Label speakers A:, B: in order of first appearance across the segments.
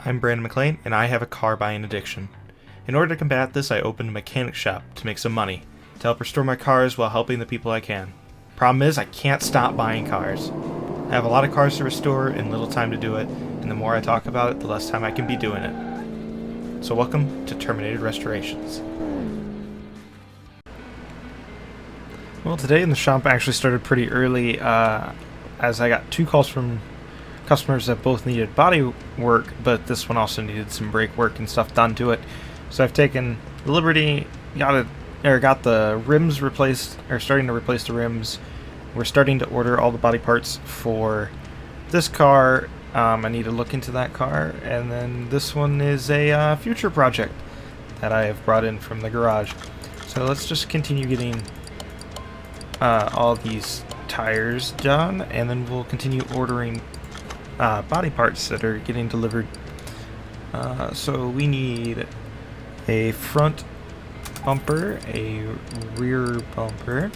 A: I'm Brandon McLean, and I have a car buying addiction. In order to combat this, I opened a mechanic shop to make some money, to help restore my cars while helping the people I can. Problem is, I can't stop buying cars. I have a lot of cars to restore and little time to do it, and the more I talk about it, the less time I can be doing it. So welcome to Terminated Restorations. Well, today in the shop actually started pretty early, as I got 2 calls from customers that both needed body work, but this one also needed some brake work and stuff done to it. So I've taken the liberty, got the rims replaced, or starting to replace the rims. We're starting to order all the body parts for this car. I need to look into that car, and then this one is a future project that I have brought in from the garage. So let's just continue getting all these tires done, and then we'll continue ordering body parts that are getting delivered. So we need a front bumper, a rear bumper,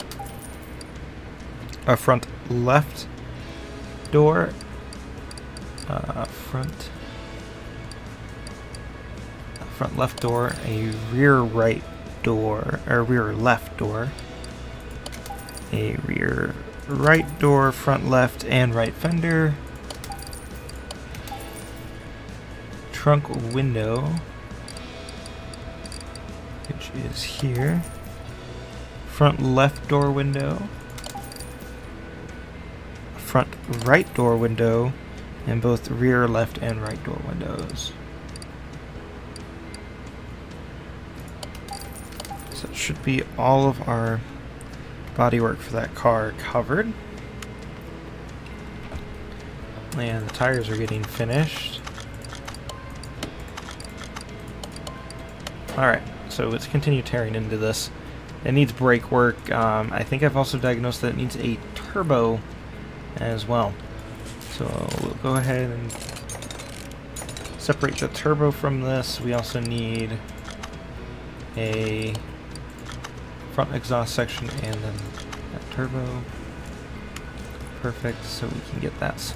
A: a front left door, front left door, a rear right door, or rear left door, a rear right door, front left and right fender, trunk window, which is here, front left door window, front right door window, and both rear left and right door windows. So it should be all of our bodywork for that car covered. And the tires are getting finished. Alright, so let's continue tearing into this. It needs brake work. I think I've also diagnosed that it needs a turbo as well. So we'll go ahead and separate the turbo from this. We also need a front exhaust section and then that turbo. Perfect, so we can get that.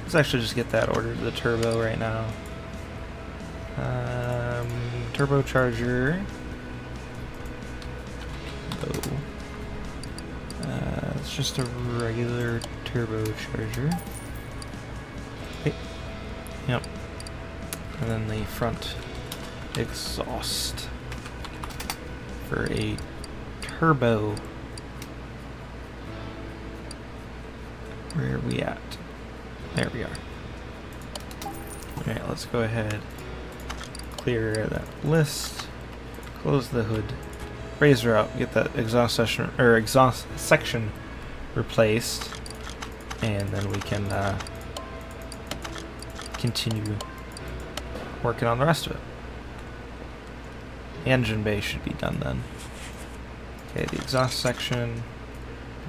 A: Let's actually just get that ordered to the turbo right now. Turbocharger. It's just a regular turbocharger. Okay. Yep. And then the front exhaust for a turbo. Where are we at? There we are. Alright, let's go ahead, clear that list, close the hood, razor out, get that exhaust section replaced, and then we can continue working on the rest of it. The engine bay should be done then. Okay, the exhaust section,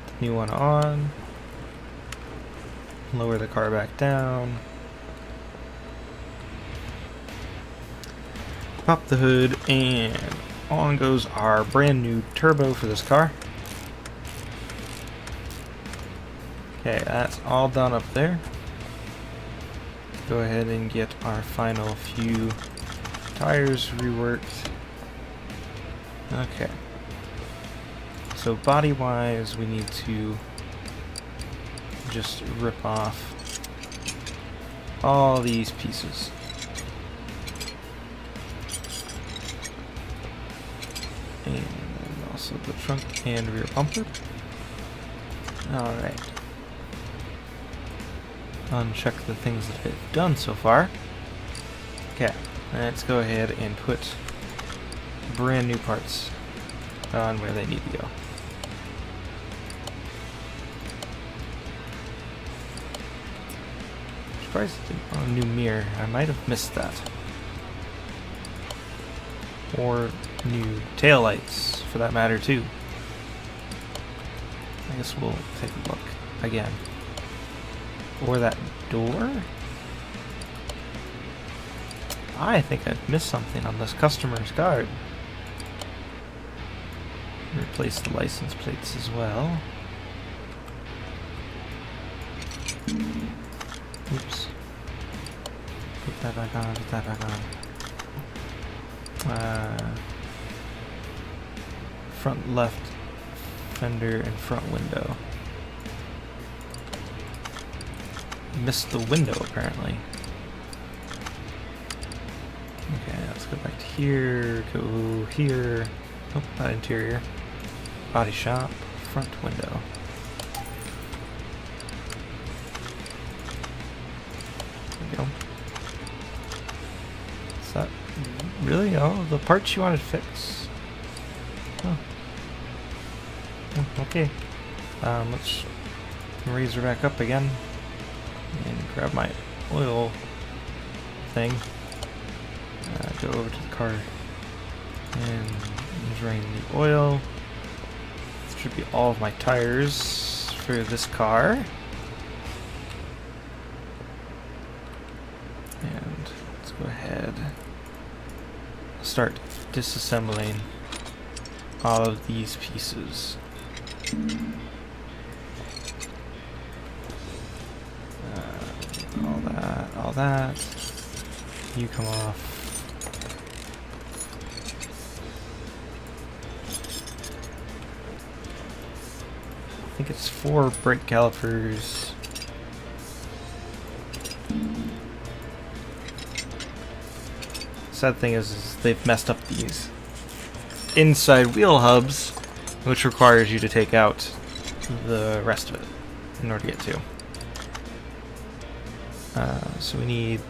A: put the new one on, lower the car back down, pop the hood, and on goes our brand new turbo for this car. Okay, that's all done up there. Go ahead and get our final few tires reworked. Okay. So body wise, we need to just rip off all these pieces. And also the trunk and rear bumper. Alright. Uncheck the things that I've done so far. Okay, let's go ahead and put brand new parts on where they need to go. Surprised a new mirror. I might have missed that. Or new taillights, for that matter, too. I guess we'll take a look again. Or that door? I think I've missed something on this customer's card. Replace the license plates as well. Oops. Put that back on, put that back on. Front left fender and front window. Missed the window apparently. Okay, let's go back to here, go here. Oh, not interior. Body shop, front window. There we go. Is that really all the parts you wanted to fix? Oh. Oh, okay. Let's raise her back up again and grab my oil thing. Go over to the car and drain the oil. This should be all of my tires for this car. And let's go ahead and start disassembling all of these pieces. All that. You come off. I think it's 4 brake calipers. Sad thing is they've messed up these inside wheel hubs, which requires you to take out the rest of it in order to get to. So we need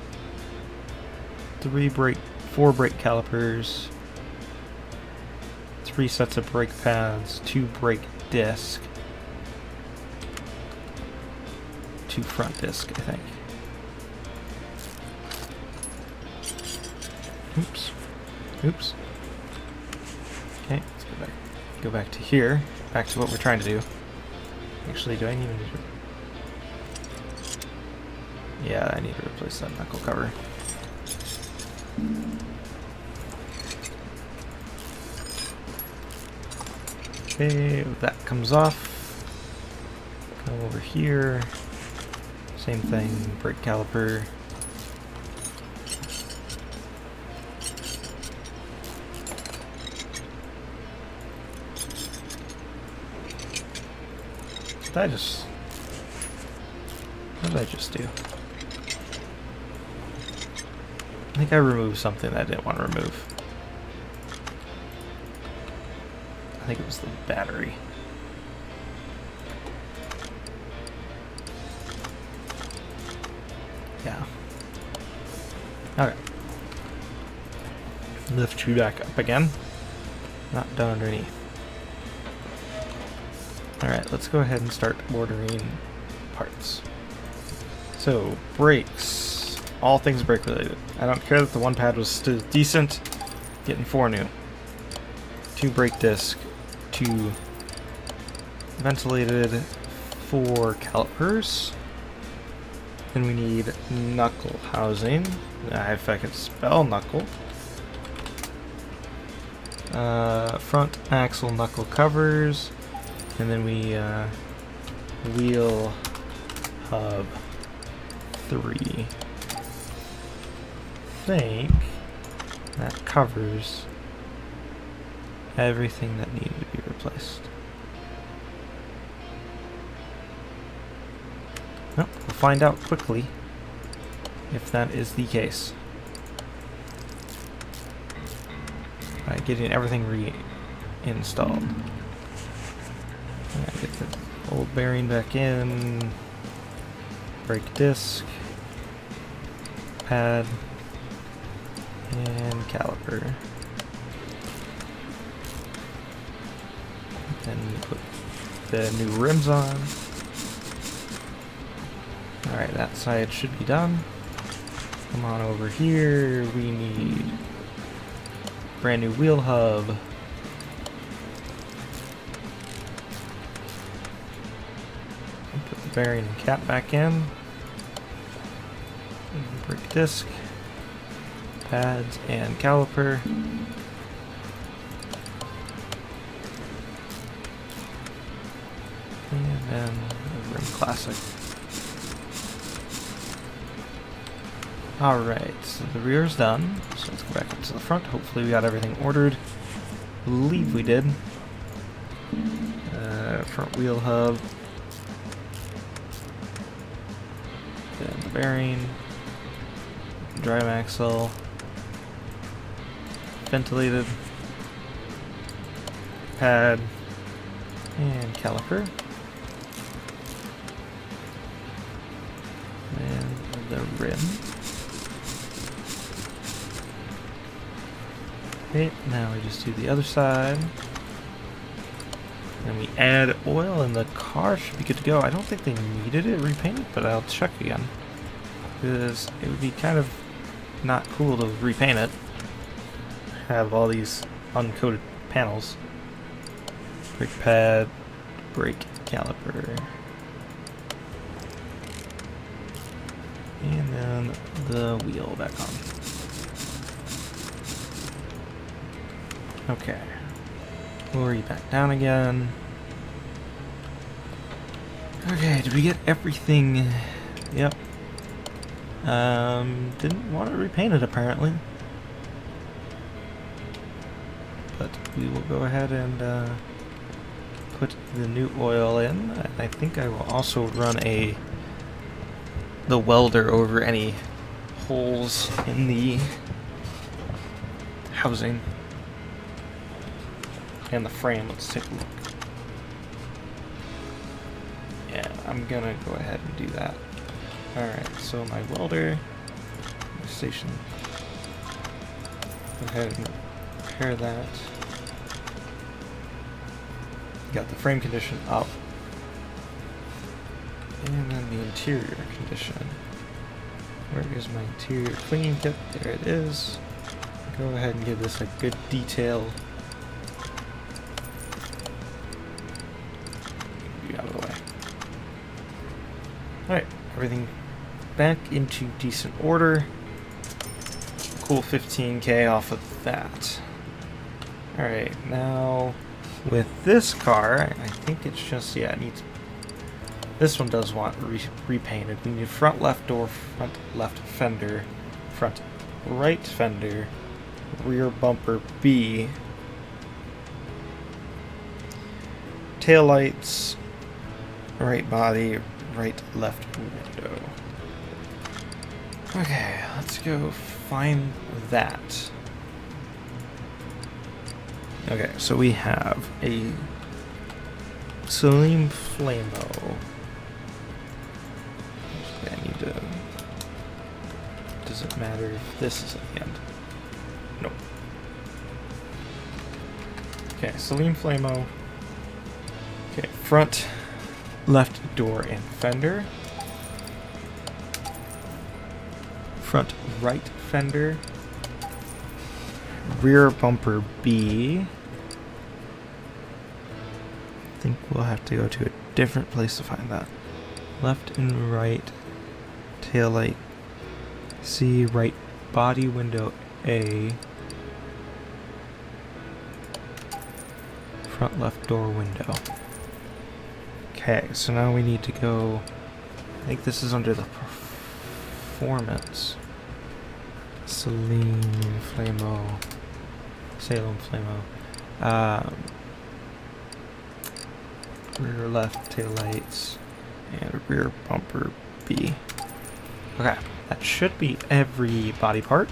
A: 4 brake calipers, 3 sets of brake pads, 2 brake discs, 2 front discs, I think. Oops. Oops. Okay, let's go back to here. Back to what we're trying to do. Actually, do I need to... Yeah, I need to replace that knuckle cover. Okay, that comes off. Come over here. Same thing, brake caliper. What did I just do? I think I removed something that I didn't want to remove. I think it was the battery. Yeah. Okay. Lift you back up again. Not down underneath. Alright, let's go ahead and start ordering parts. So, brakes. All things brake related. I don't care that the one pad was still decent. Getting 4 new. 2 brake disc. 2 ventilated. 4 calipers. Then we need knuckle housing. If I could spell knuckle. Front axle knuckle covers. And then we wheel hub 3. I think that covers everything that needed to be replaced. Well, we'll find out quickly if that is the case. By getting everything reinstalled. Get the old bearing back in. Brake disc. Pad. And caliper. Then put the new rims on. Alright, that side should be done. Come on over here. We need brand new wheel hub. Put the bearing and cap back in. Brake disc. Pads and caliper. And then the rim classic. Alright, so the rear is done. So let's go back up to the front. Hopefully we got everything ordered. Believe we did. Front wheel hub. Then the bearing. Drive axle. Ventilated. Pad. And caliper. And the rim. Okay, now we just do the other side. And we add oil and the car should be good to go. I don't think they needed it repainted, but I'll check again. Because it would be kind of not cool to repaint it. Have all these uncoated panels. Brake pad, brake caliper. And then the wheel back on. Okay. Lorry back down again. Okay, did we get everything? Yep. Didn't want to repaint it apparently. But we will go ahead and put the new oil in. I think I will also run the welder over any holes in the housing and the frame. Let's take a look. Yeah, I'm gonna go ahead and do that. Alright, so my welder station. Go ahead and repair that. Got the frame condition up. And then the interior condition. Where is my interior cleaning kit? There it is. Go ahead and give this a good detail. Get out of the way. Alright, everything back into decent order. Cool 15K off of that. Alright, now with this car, I think it's just, yeah, it needs. This one does want repainted. We need front left door, front left fender, front right fender, rear bumper B, tail lights, right body, right left window. Okay, let's go find that. Okay, so we have a Salim Flamo. I need to. Does it matter if this is at the end? Nope. Okay, Salim Flamo. Okay, front left door and fender. Front right fender. Rear bumper B. I think we'll have to go to a different place to find that. Left and right tail light C, right body window A, front left door window. Okay, so now we need to go, I think this is under the performance. Salem Flamo. Rear left tail lights and rear bumper B. Okay, that should be every body part.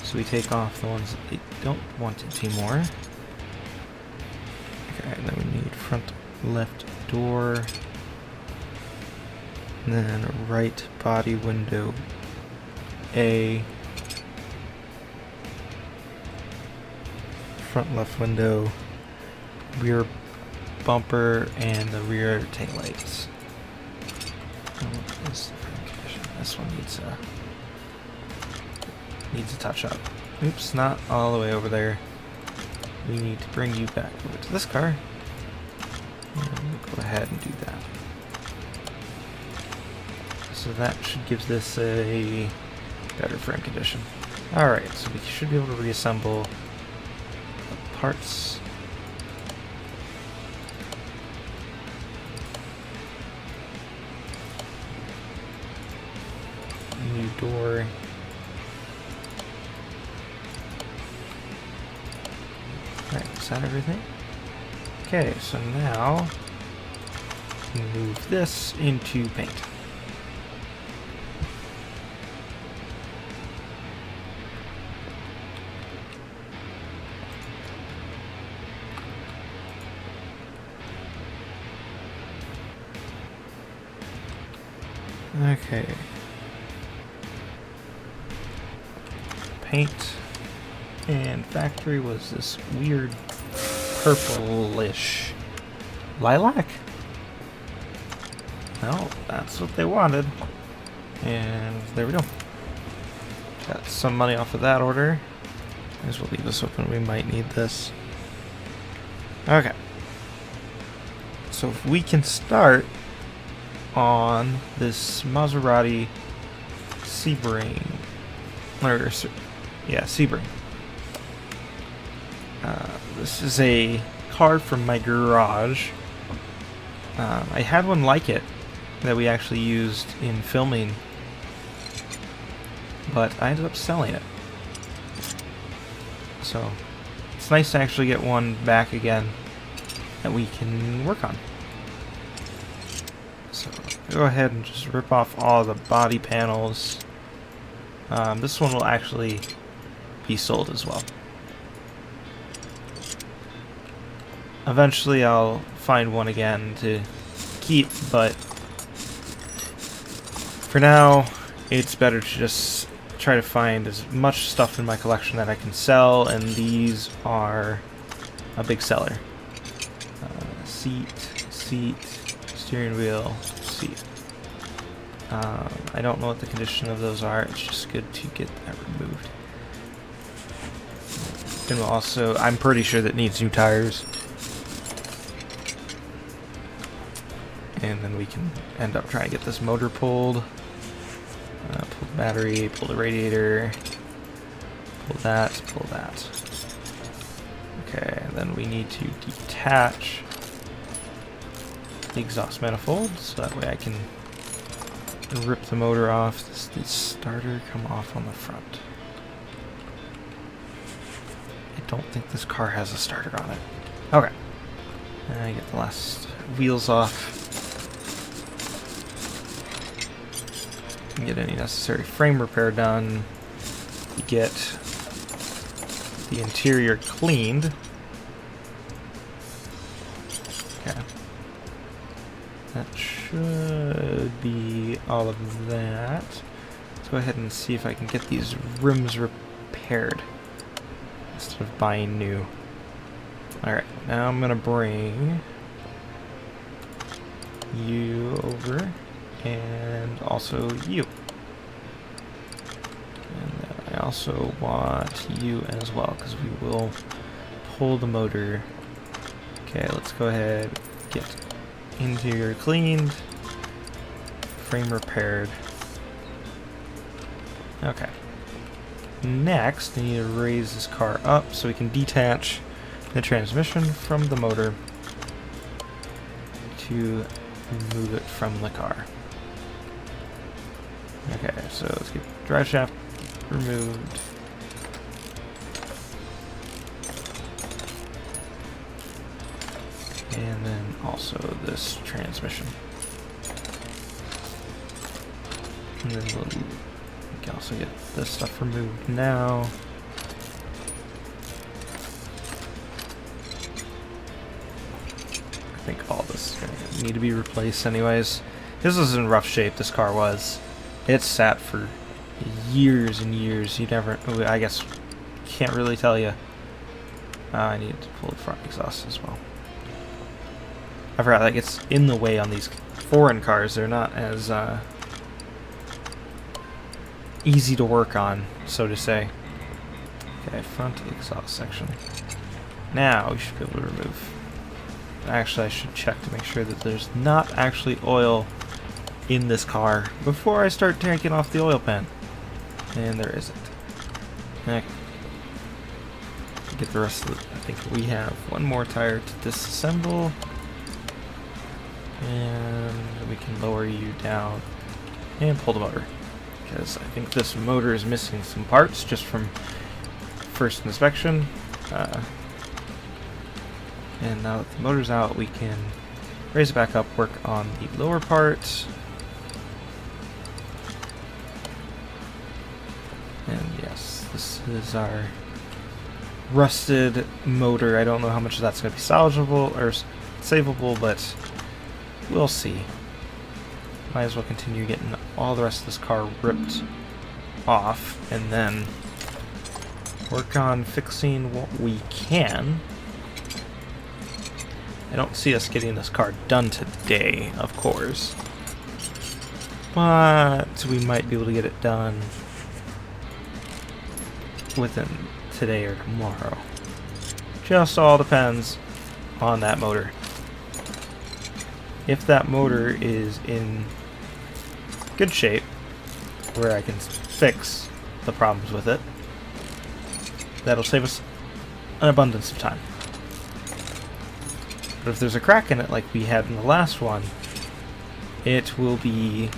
A: So we take off the ones that they don't want it anymore. Okay, and then we need front left door. And then right body window A. Front left window, rear bumper, and the rear taillights. This one needs a touch up. Oops, not all the way over there. We need to bring you back over to this car. And we'll go ahead and do that. So that should give this a better frame condition. Alright, so we should be able to reassemble the parts. New door. Alright, is that everything? Okay, so now move this into paint. Okay. Paint and factory was this weird purplish lilac? Well, that's what they wanted. And there we go. Got some money off of that order. Might as well leave this open. We might need this. Okay. So if we can start on this Maserati Sebring, or yeah, Sebring. This is a car from my garage. I had one like it that we actually used in filming, but I ended up selling it. So it's nice to actually get one back again that we can work on. So go ahead and just rip off all the body panels. This one will actually be sold as well. Eventually I'll find one again to keep, but for now it's better to just try to find as much stuff in my collection that I can sell, and these are a big seller. Seat, steering wheel, seat. I don't know what the condition of those are. It's just good to get that removed. And we'll also, I'm pretty sure that needs new tires. And then we can end up trying to get this motor pulled. Pull the battery, pull the radiator, pull that, pull that. Okay, and then we need to detach the exhaust manifold, so that way I can rip the motor off. Does the starter come off on the front? I don't think this car has a starter on it. Okay. And I get the last wheels off. Get any necessary frame repair done. Get the interior cleaned. Okay. That should be all of that. Let's go ahead and see if I can get these rims repaired instead of buying new. Alright, now I'm gonna bring you over, and also you. And then I also want you as well, because we will pull the motor. Okay, let's go ahead, get interior cleaned, frame repaired. Okay. Next, I need to raise this car up so we can detach the transmission from the motor to remove it from the car. Okay, so let's get the drive shaft removed. And then also this transmission. And then we can also get this stuff removed now. I think all this is going to need to be replaced anyways. This is in rough shape, this car was. It sat for years and years. You never, I guess, can't really tell you. I need to pull the front exhaust as well. I forgot that gets in the way on these foreign cars. They're not as easy to work on, so to say. Okay, front exhaust section. Now we should be able to remove. Actually, I should check to make sure that there's not actually oil in this car before I start taking off the oil pan. And there isn't. Okay. Get the rest of it. I think we have one more tire to disassemble. And we can lower you down and pull the motor. Because I think this motor is missing some parts just from first inspection. And now that the motor's out, we can raise it back up, work on the lower part. And yes, this is our rusted motor. I don't know how much of that's going to be salvageable or savable, but we'll see. Might as well continue getting all the rest of this car ripped off and then work on fixing what we can. I don't see us getting this car done today, of course, but we might be able to get it done within today or tomorrow. Just all depends on that motor. If that motor is in good shape, where I can fix the problems with it, that'll save us an abundance of time. But if there's a crack in it like we had in the last one, it will be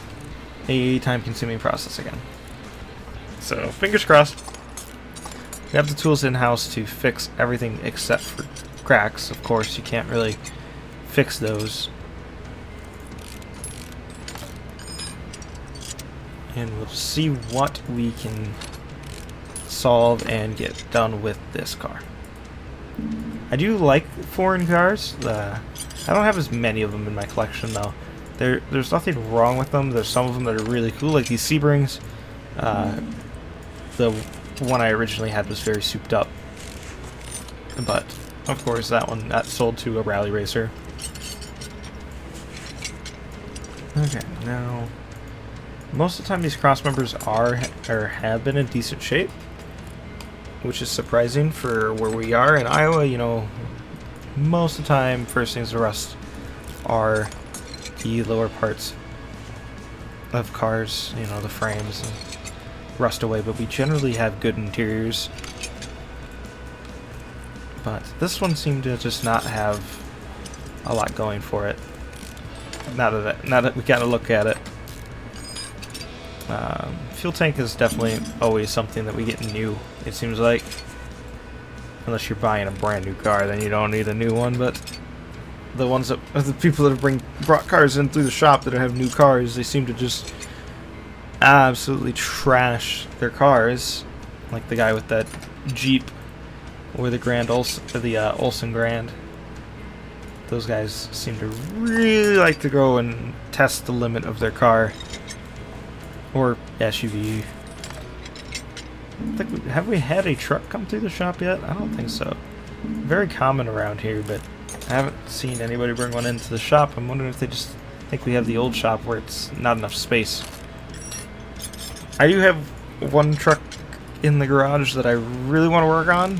A: a time-consuming process again. So, fingers crossed. We have the tools in-house to fix everything except for cracks. Of course, you can't really fix those. And we'll see what we can solve and get done with this car. I do like foreign cars. I don't have as many of them in my collection though. There's nothing wrong with them. There's some of them that are really cool, like these Sebrings. The one I originally had was very souped up, but of course that one got sold to a rally racer. Okay, now most of the time these cross members are or have been in decent shape, which is surprising for where we are in Iowa. You know, most of the time first things to rust are the lower parts of cars, you know, the frames and rust away, but we generally have good interiors. But this one seemed to just not have a lot going for it. Now that we gotta look at it. Fuel tank is definitely always something that we get new, it seems like. Unless you're buying a brand new car, then you don't need a new one, but the ones that the people that have brought cars in through the shop that have new cars, they seem to just absolutely trash their cars, like the guy with that Jeep or the Olsen Grand. Those guys seem to really like to go and test the limit of their car or SUV. Have we had a truck come through the shop yet? I don't think so. Very common around here, but I haven't seen anybody bring one into the shop. I'm wondering if they just think we have the old shop where it's not enough space. I do have one truck in the garage that I really want to work on,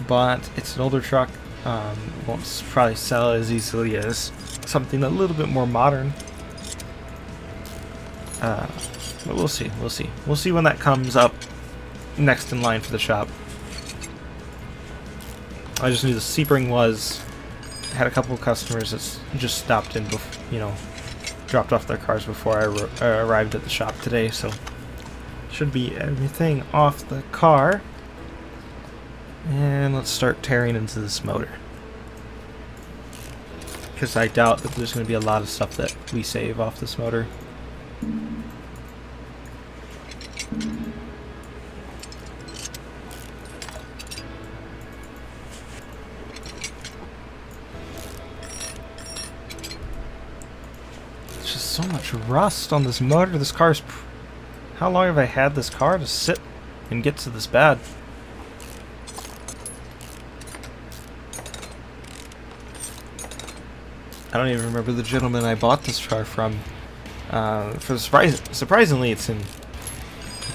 A: but it's an older truck. Won't probably sell as easily as something a little bit more modern. But we'll see. We'll see. We'll see when that comes up next in line for the shop. I just knew the Sebring had a couple of customers that just stopped in, you know, dropped off their cars before I arrived at the shop today, so should be everything off the car. And let's start tearing into this motor, because I doubt that there's going to be a lot of stuff that we save off this motor. There's just so much rust on this motor. This car's... How long have I had this car to sit and get to this bad? I don't even remember the gentleman I bought this car from. Surprisingly, it's in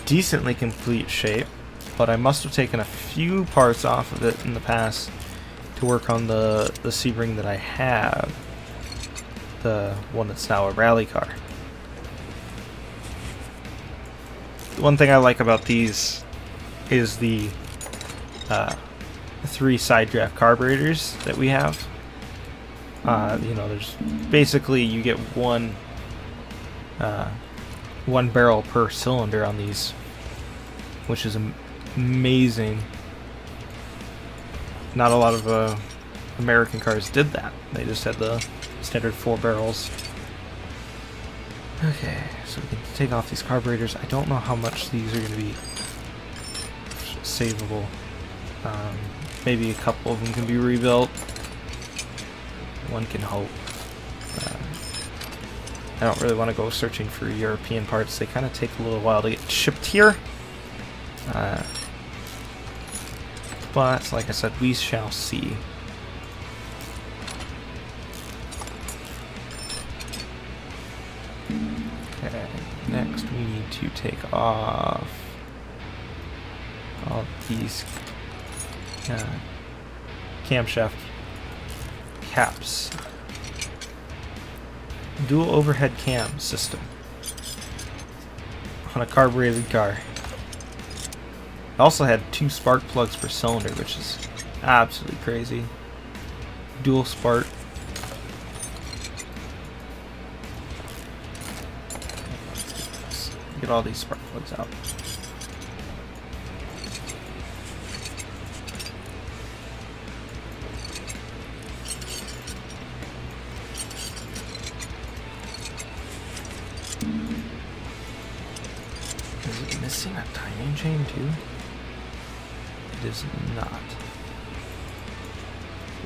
A: decently complete shape, but I must have taken a few parts off of it in the past to work on the Sebring that I have, the one that's now a rally car. The one thing I like about these is the 3 side draft carburetors that we have. You know, there's basically you get one barrel per cylinder on these, which is amazing. Not a lot of American cars did that. They just had the standard 4 barrels. Okay, so we can take off these carburetors. I don't know how much these are going to be savable. Maybe a couple of them can be rebuilt. One can hope. I don't really want to go searching for European parts. They kind of take a little while to get shipped here. But, like I said, we shall see. Okay, next we need to take off all these camshaft caps. Dual overhead cam system on a carbureted car. It also had 2 spark plugs per cylinder, which is absolutely crazy. Dual spark. Let's get all these spark plugs out. Is it missing a timing chain too? It is not.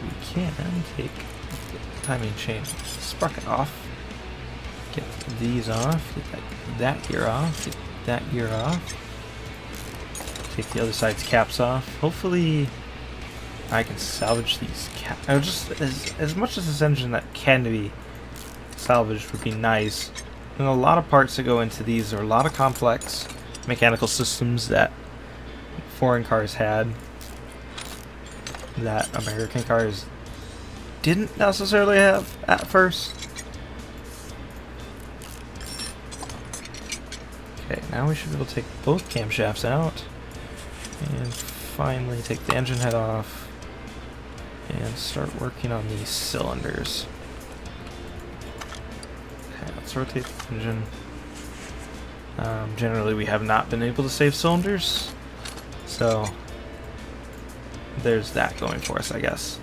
A: We can take the timing chain, sprocket off, get these off, get that gear off, get that gear off, take the other side's caps off. Hopefully I can salvage these caps. Just as much as this engine that can be salvaged would be nice. And a lot of parts that go into these are a lot of complex mechanical systems that foreign cars had that American cars didn't necessarily have at first. Okay, now we should be able to take both camshafts out and finally take the engine head off and start working on these cylinders. Okay, let's rotate the engine. Generally we have not been able to save cylinders, so there's that going for us, I guess.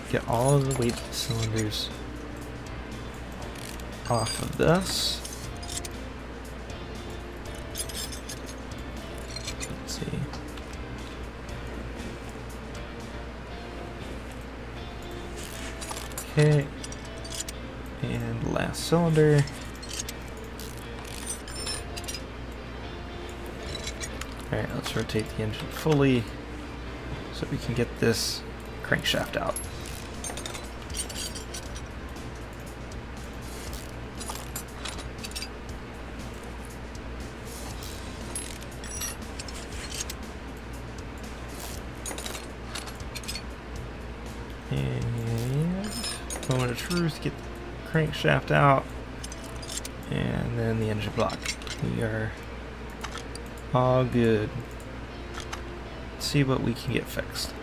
A: Get all of the weight cylinders off of this. Let's see. Okay. And last cylinder. Alright, let's rotate the engine fully so we can get this crankshaft out. And moment of truth, get the crankshaft out, and then the engine block. We are all good. Let's see what we can get fixed.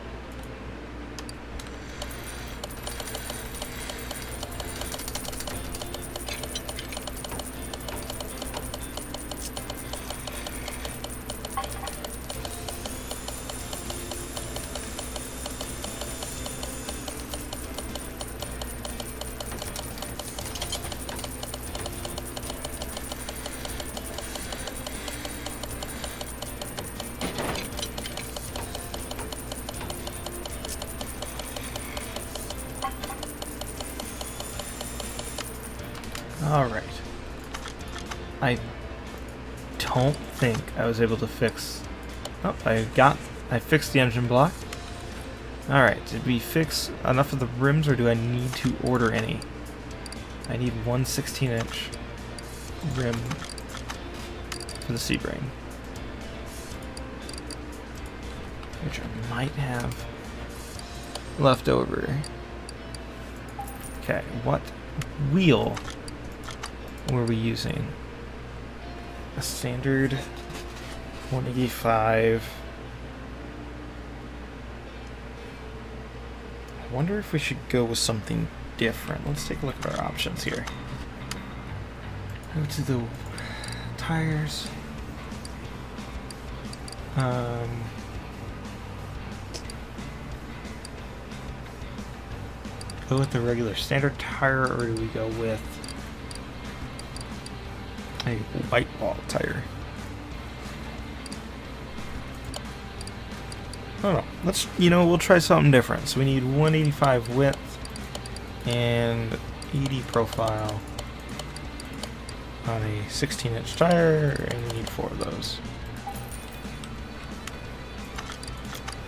A: Alright. I don't think I was able to fix... Oh, I fixed the engine block. Alright, did we fix enough of the rims, or do I need to order any? I need one 16-inch rim for the Sebring, which I might have left over. Okay, what wheel were we using? A standard 185. I wonder if we should go with something different. Let's take a look at our options here. Go to the tires. Go with the regular standard tire, or do we go with a white wall tire? I don't know. Let's, we'll try something different. So we need 185 width and 80 profile on a 16-inch tire, and we need 4 of those.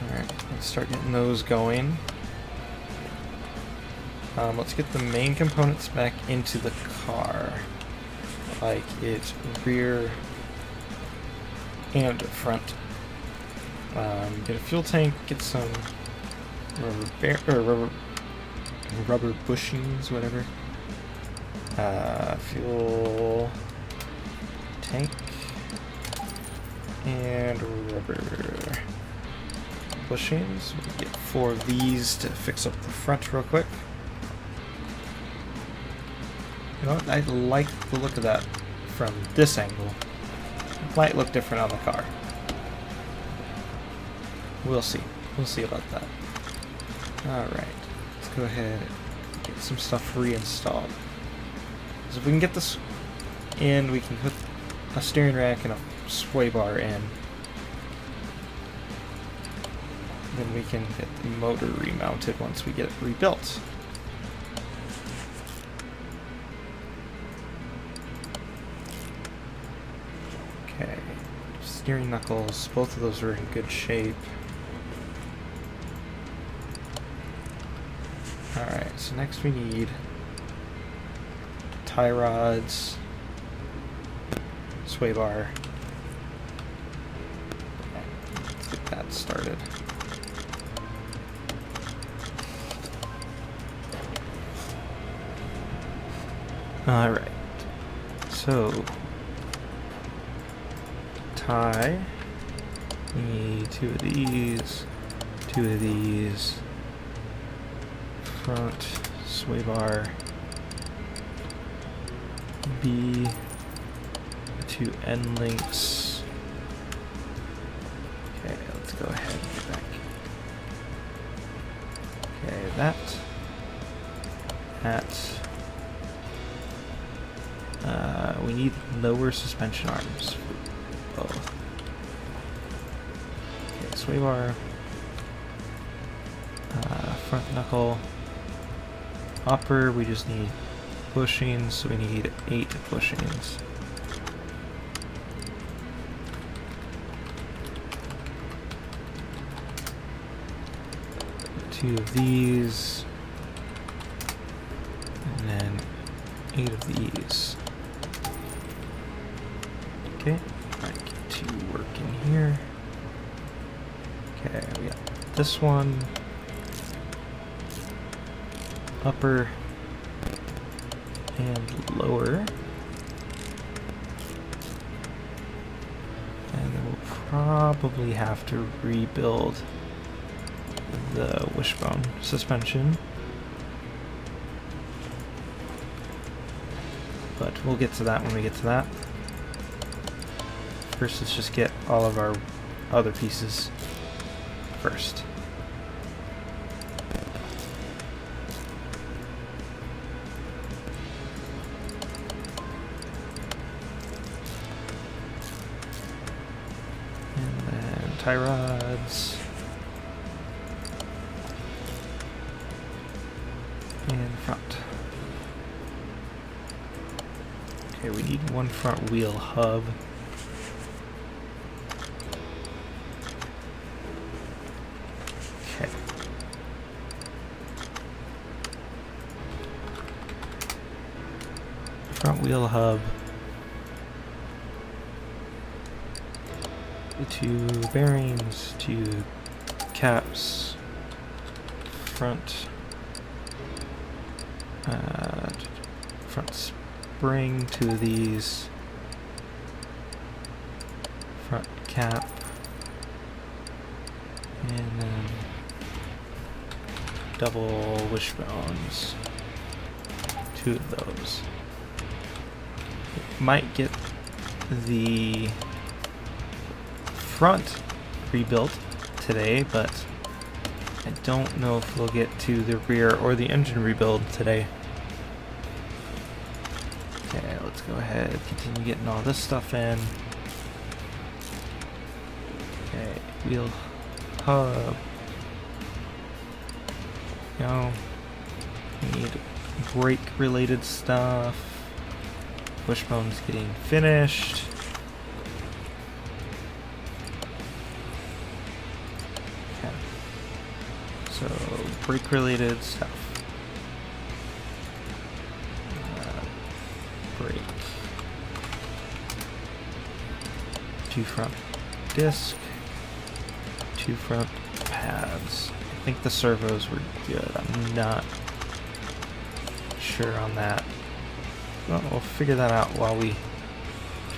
A: Alright, let's start getting those going. Let's get the main components back into the car, like its rear and front. Get a fuel tank, get some rubber bushings, whatever. Fuel tank and rubber bushings. We'll get 4 of these to fix up the front real quick. You know what? I like the look of that from this angle. It might look different on the car. We'll see. We'll see about that. Alright. Let's go ahead and get some stuff reinstalled. So if we can get this in, we can put a steering rack and a sway bar in. Then we can get the motor remounted once we get it rebuilt. Okay, steering knuckles, both of those are in good shape. Alright, so next we need tie rods, sway bar. Let's get that started. Alright, so tie, we need 2 of these, 2 of these, front sway bar, B, 2 end links. Okay, let's go ahead and get back. Okay, that. We need lower suspension arms for both. Okay, sway bar, front knuckle, upper, we just need bushings, so we need 8 bushings. Two of these, and then 8 of these. Okay, I get to work in here. Okay, we got this one, upper and lower, and then we'll probably have to rebuild the wishbone suspension, but we'll get to that when we get to that. First, let's just get all of our other pieces first. And then tie rods. And front. Okay, we need 1 front wheel hub. Okay. Front wheel hub. The 2 bearings, 2 caps, front spring, 2 of these, front cap, and then double wishbones, 2 of those. Might get the front rebuilt today, but I don't know if we'll get to the rear or the engine rebuild today. Okay, let's go ahead and continue getting all this stuff in. Okay, wheel hub. No. We need brake related stuff. Wishbone's getting finished. Okay. So, brake related stuff. Brake. 2 front disc. 2 front pads. I think the servos were good. I'm not sure on that. Well, we'll figure that out while we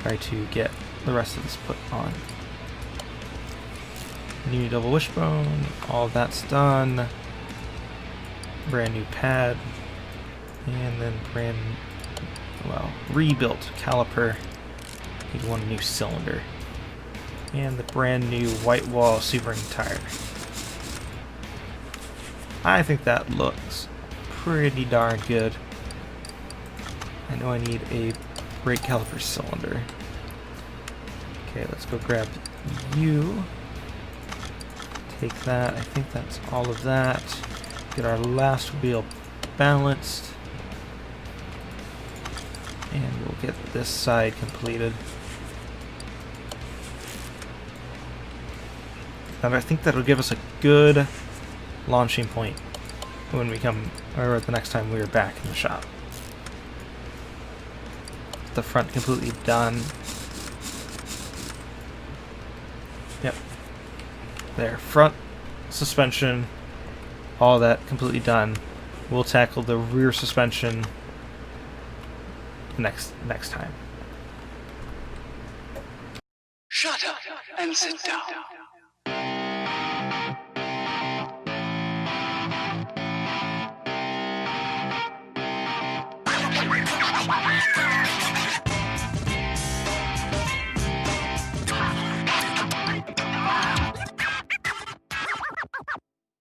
A: try to get the rest of this put on. New double wishbone, all of that's done. Brand new pad, and then rebuilt caliper. Need 1 new cylinder. And the brand new white wall Sebring tire. I think that looks pretty darn good. I know I need a brake caliper cylinder. Okay, let's go grab you. Take that. I think that's all of that. Get our last wheel balanced. And we'll get this side completed. And I think that'll give us a good launching point when we come, or the next time we are back in the shop. The front completely done. Yep. There, front suspension, all that completely done. We'll tackle the rear suspension next time.
B: Shut up and sit down.